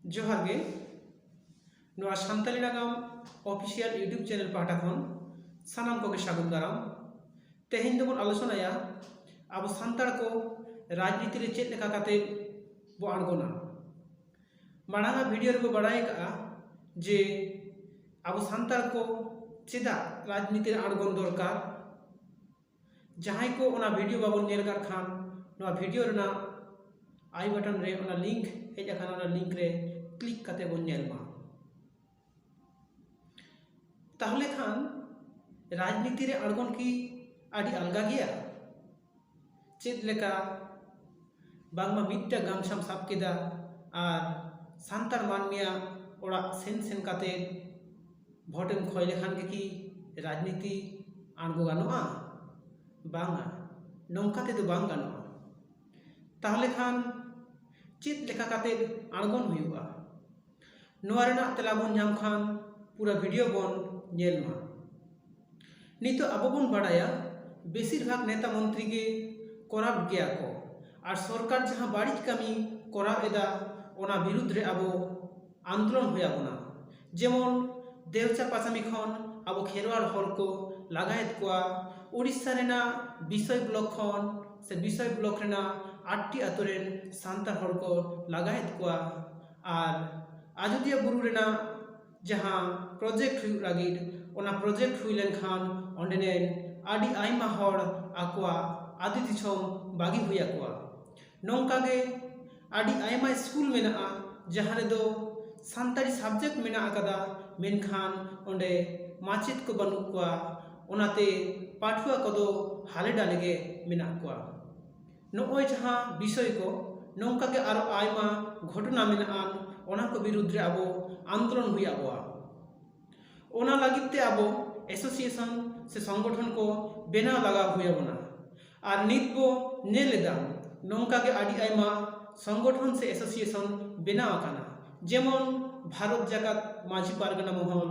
जोहार गे नोआ सान्ताली नागाम official YouTube channel पाटा खन सानाम को सागुन दाराम तेहेन दोबन आलोचनाया अब सान्ताड़ को राजनीति रे चेद लेका काते बो आड़गोना माड़ांगा वीडियो रे बो बड़ाय का जे अब सान्ताड़ को चेदा राजनीति रे आड़गोन दरकार जहां को ओना वीडियो बाबन नेल कार खान नोआ वीडियो रेना आई बटन रे ओना लिंक हेज आखाना ओना लिंक रे क्लिक काते बन नेल मा ताहले खान राजनीति रे आड़गोन की आड़ी अलगा गया चेद लेका बांगमा मिट्टा गामछाम साब केदा आर सान्तार मानमिया ओड़ा सेन सेन काते भोटेम खोय लेखान के की राजनीति आड़गो गानोआ बांगा नौका ते दो बांग गानोआ ताहले खान चेद लेका काते आड़गोन हुयुआ नोआ रेना तेला बोन नाम खान पूरा वीडियो बोन नेल मा नितो अब बोन बड़ाया बेसिर भाग नेता मंत्री के कोराब गया को और सरकार जहां बाड़ी कमी कोराव एदा ओना विरुद्ध रे अब आंदोलन होया बना जेमन देवचा पासामी खन अब खेरवार हर को लगायत कोआ उड़ीसा रेना विषय ब्लॉक खन से विषय ब्लॉक रेना 8टी आतोरेन सान्तार हर को लगायत कोआ और आजोदिया बुरु रेना जहां प्रोजेक्ट हुई लागिद ओना प्रोजेक्ट हुई लेन खान ओंडेनेन आदि आइमा हर आकोआ आदि दिसम बागी हुई आकोआ नौका गे आदि आइमा स्कूल मेना जहां रे दो सान्ताड़ी सब्जेक्ट मेना आकादा मेनखान ओंडे माचित को बनु कोआ ओनाते पाठुआ को हाले डालेगे मेना कोआ नोय जहां विषय को नौका के आरो आइमा घटना मेना ओना को विरुद्ध रे आबो आंदोलन हुई आबोआ ओना लागिते आबो एसोसिएशन से संगठन को बेना लगा हुआ बना और नित बो नेलेदा नौका के आदि आइमा संगठन से एसोसिएशन बेना आकाना जेमन भारत जगत माझी पारगना महल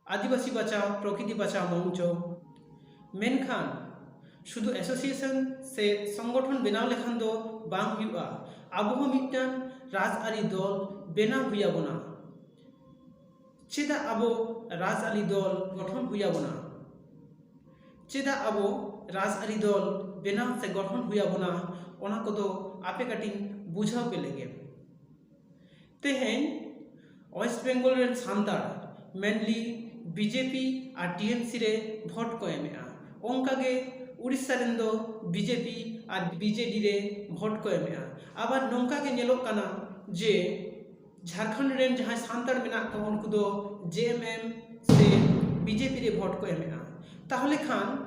आदिवासी बचाओ प्रकृति बचाओ मंच मेनखान शुद्ध एसोसिएशन से संगठन बेना लेखान दो बांग हुआ आबो मिटन राजआरी दल बेना हुआ बना चेदा आबो राजआरी दल गठन हुआ बना चेदा आबो राजआरी दल बेना से गठन हुआ बना ओना को दो आपे कटिंग बुझाव पे लगे तेहेन वेस्ट बेंगल रे सान्तार मेनली बीजेपी और टीएमसी रे भोट को एमेआ ओंका गे उड़ीसा रेन दो बीजेपी और बीजेडी रे भोट को एमेआ आबार नौका के नेलो काना जे झारखंड रेन जहां सान्तार मेना को उनको दो जेएमएम से बीजेपी रे भोट को एमेआ ताहले खान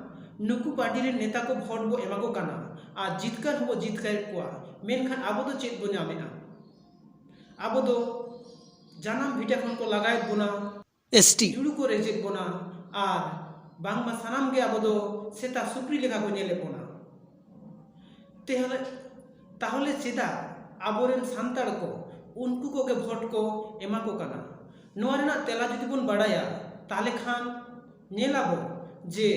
नुकु पार्टी रे नेता को भोट बो एमा को काना आ जितकर हो जितकर कोआ मेनखान आबो दो चेत बो नामेना आबो दो जानाम भिटा खन को लगाय बोना एसटी जुडु को रेजेक बोना आर बांगमा सानाम गे आबो दो सेता सुप्री लेखा को नेले बोना तेहले ताहले चेदा आबोरेन सान्ताड़ को उनको को के भोट को एमा को काना नोआ रेना तेला जुदी बोन बड़ाया ताले खान नेलाबो जे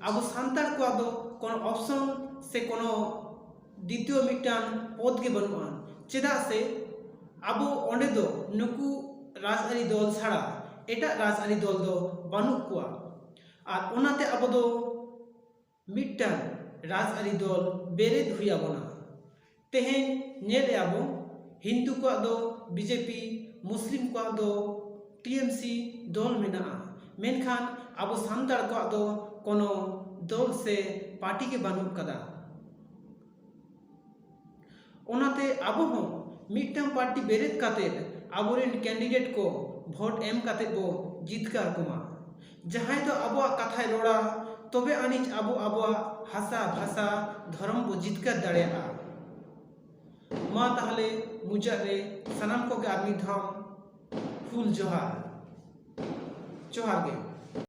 अब सान्ताड़ को अब कोनो ऑप्शन से कोनो द्वितीय मिटान पद के बनुआ चेदा से अब ओंडे दो नुकु राजआरी दल छाड़ा एटा राजआरी दल दो बानु कोआ और ओनाते अब दो मिटान राजआरी दल बेरेद हुआ बना तेहेन नेले अब हिंदू को दो बीजेपी मुस्लिम को दो टीएमसी दल मेना मेनखान अब सान्ताड़ को दो कोनो दल से पार्टी के बानु कदा ओनाते अब हो मिटम पार्टी बेरेद काते आबोरेन कैंडिडेट को भोट एम काते बो जितकार कुमा जहां तो अब कथा रोड़ा तबे आनिज अब हासा भाषा धर्म बो जितकार दाड़ेया मा ताहले मुजा रे सनाम को आर्मी धाम फुल जोहार जोहार गे।